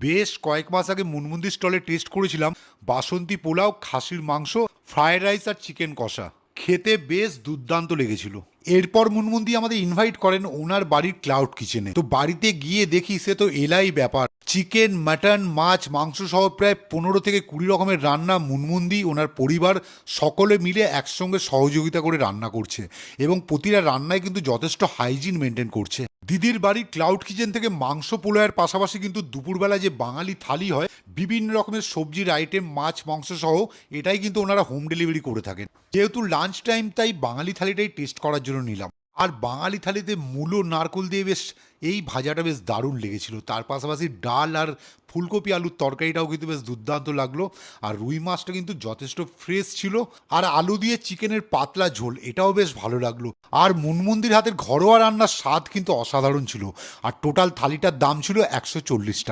বেশ কয়েক মাস আগে মুনমুন্দি স্টলে টেস্ট করেছিলাম বাসন্তী পোলাও, খাসির মাংস, ফ্রায়েড রাইস আর চিকেন কষা। খেতে বেশ দুর্দান্ত লেগেছিল। এরপর মুনমুন্দি আমাদের ইনভাইট করেন ওনার বাড়ির ক্লাউড কিচেনে। তো বাড়িতে গিয়ে দেখি সে তো এলাই ব্যাপার, চিকেন, মাটন, মাছ, মাংস সহ প্রায় 15 থেকে 20 রকমের রান্না মুনমুন্দি ওনার পরিবার সকলে মিলে একসঙ্গে সহযোগিতা করে রান্না করছে, এবং প্রতিটা রান্নায় কিন্তু যথেষ্ট হাইজিন মেনটেন করছে। দিদির বাড়ির ক্লাউড কিচেন থেকে মাংস পোলাওয়ের পাশাপাশি কিন্তু দুপুরবেলা যে বাঙালি থালি হয়, বিভিন্ন রকমের সবজির আইটেম, মাছ, মাংস সহ, এটাই কিন্তু ওনারা হোম ডেলিভারি করে থাকেন। যেহেতু লাঞ্চ টাইম, তাই বাঙালি থালিটাই টেস্ট করার জন্য নিলাম। আর বাঙালি থালিতে মূলো নারকোল দিয়ে বেশ এই ভাজাটা বেশ দারুণ লেগেছিল। তার পাশাপাশি ডাল আর ফুলকপি আলুর তরকারিটাও কিন্তু বেশ দুর্দান্ত লাগলো। আর রুই মাছটা কিন্তু যথেষ্ট ফ্রেশ ছিল। আর আলু দিয়ে চিকেনের পাতলা ঝোল, এটাও বেশ ভালো লাগলো। আর মুনমুন্দির হাতের ঘরোয়া রান্নার স্বাদ কিন্তু অসাধারণ ছিল। আর টোটাল থালিটার দাম ছিল 140 টাকা।